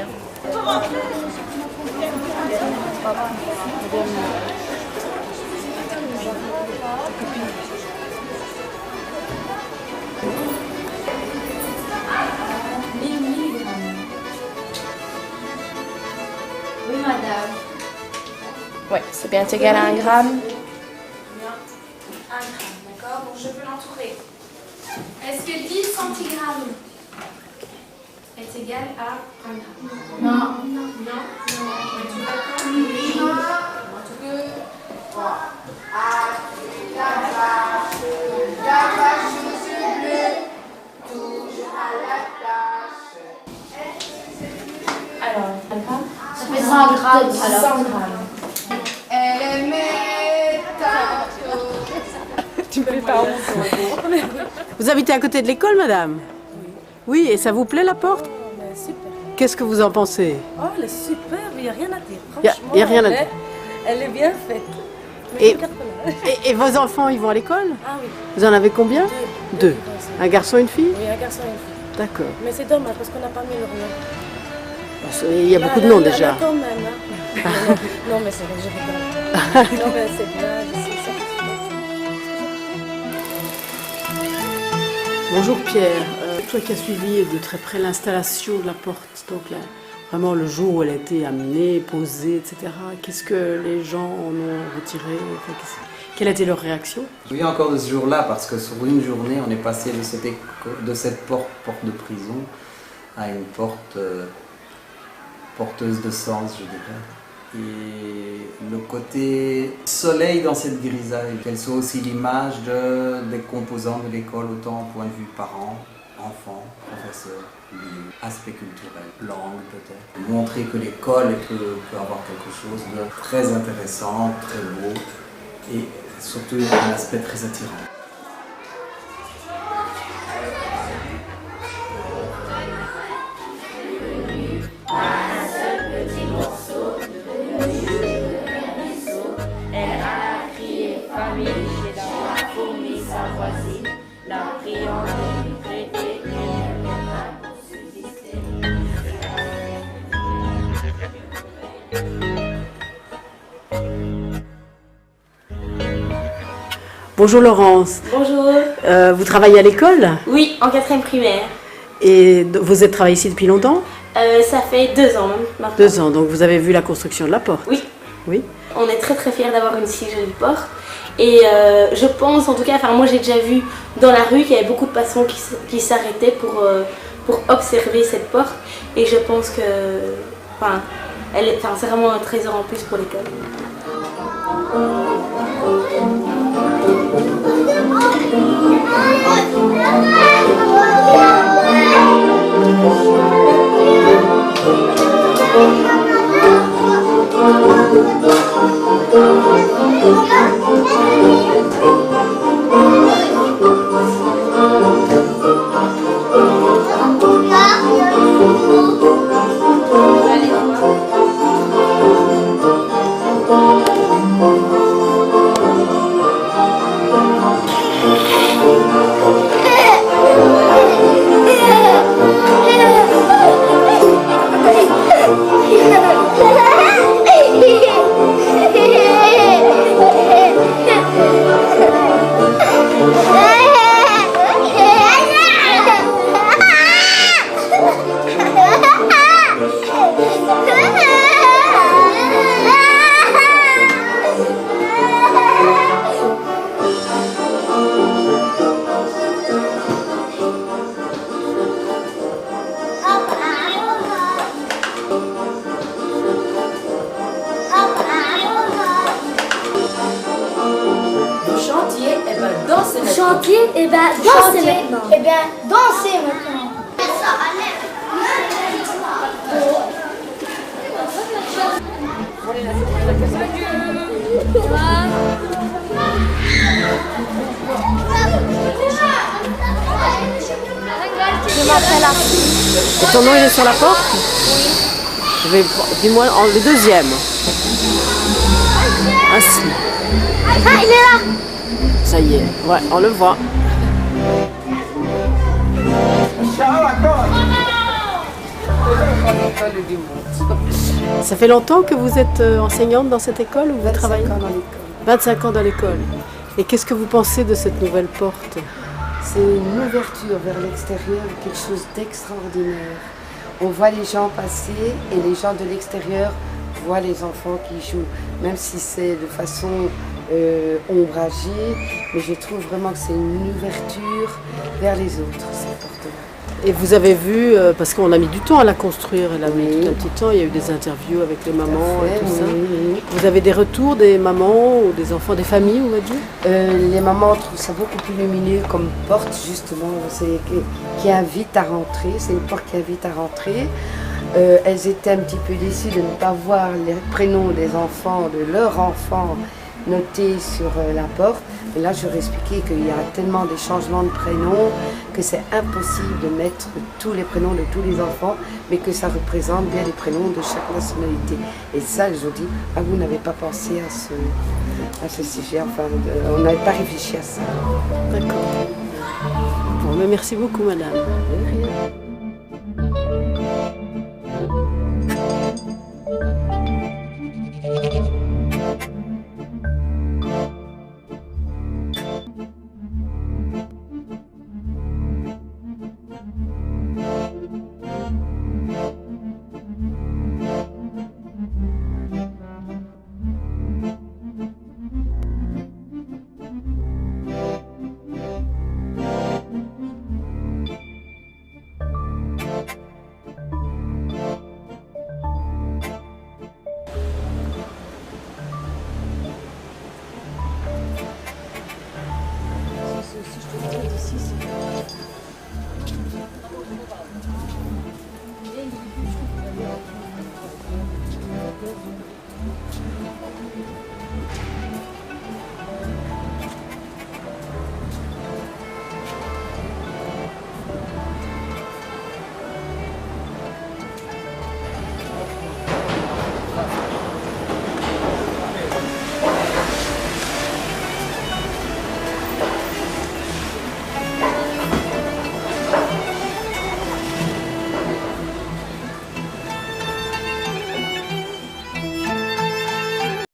bien. Oui, madame. Ouais, c'est bien égal à 1 gramme. 1 gramme, d'accord? Donc je peux l'entourer. Est-ce que 10 centigrammes est égal à 1 gramme? Non. Non. Non. On est tous d'accord? Oui. 1, 2, 3. La vache bleue, toujours à la tâche. Alors, 1 gramme? Ça fait 100 grammes. Alors, 100 grammes. Elle met Tu me fais pas honte. Vous habitez à côté de l'école, madame? Oui. Oui, et ça vous plaît la porte? Super. Qu'est-ce que vous en pensez? Oh, elle est super, il n'y a rien à dire. Y a Franchement, rien à dire. Elle est bien faite. Et, et vos enfants, ils vont à l'école? Ah oui. Vous en avez combien? 2. Un garçon et une fille? Oui, un garçon et une fille. D'accord. Mais c'est dommage parce qu'on n'a pas mis leur nom. Il y a beaucoup de noms déjà. Là, quand même. Hein. Non, mais c'est vrai, je rigole. Non, mais c'est bien, je sais ça. Bonjour Pierre. Toi qui as suivi de très près l'installation de la porte, donc là, vraiment le jour où elle a été amenée, posée, etc. Qu'est-ce que les gens en ont retiré? Enfin, quelle a été leur réaction? Je me souviens encore de ce jour-là parce que sur une journée, on est passé de cette porte de prison, à une porte porteuse de sens, je dirais. Et le côté soleil dans cette grisaille, qu'elle soit aussi l'image des composants de l'école, autant au point de vue parents, enfants, professeurs, lieux, aspect culturel, langue peut-être. Montrer que l'école peut avoir quelque chose de très intéressant, très beau et surtout un aspect très attirant. Bonjour Laurence. Bonjour. Vous travaillez à l'école? Oui, en 4e primaire. Et vous êtes travaillé ici depuis longtemps? Ça fait 2 ans maintenant. 2 ans, donc vous avez vu la construction de la porte? Oui. Oui. On est très très fiers d'avoir une si jolie porte. Et je pense en tout cas, moi j'ai déjà vu dans la rue qu'il y avait beaucoup de passants qui s'arrêtaient pour observer cette porte. Et je pense que c'est vraiment un trésor en plus pour l'école. Chantier, et ben dansez maintenant. Et bien dansez maintenant. Je m'appelle Assis. Et ton nom il est sur la porte? Oui. Dis-moi le deuxième. Ainsi. Ah, il est là. Ça y est, ouais, on le voit. l'école du monde. Ça fait longtemps que vous êtes enseignante dans cette école ou vous 25 travaillez ans dans l'école. 25 ans dans l'école. Et qu'est-ce que vous pensez de cette nouvelle porte? C'est une ouverture vers l'extérieur, quelque chose d'extraordinaire. On voit les gens passer et les gens de l'extérieur voient les enfants qui jouent, même si c'est de façon ombragée, mais je trouve vraiment que c'est une ouverture vers les autres, cette porte-là. Et vous avez vu, parce qu'on a mis du temps à la construire, elle a mis tout un petit temps, il y a eu des interviews avec les mamans et tout ça. Oui. Vous avez des retours des mamans ou des enfants, des familles, on va dire? Les mamans trouvent ça beaucoup plus lumineux comme porte, justement, qui invite à rentrer. C'est une porte qui invite à rentrer. Elles étaient un petit peu déçues de ne pas voir les prénoms des enfants, de leurs enfants notés sur la porte. Et là, je leur ai expliqué qu'il y a tellement de changements de prénoms que c'est impossible de mettre tous les prénoms de tous les enfants, mais que ça représente bien les prénoms de chaque nationalité. Et ça, je dis, ah, vous n'avez pas pensé à ce sujet, enfin, on n'avait pas réfléchi à ça. D'accord. Bon, mais merci beaucoup, madame. De rien.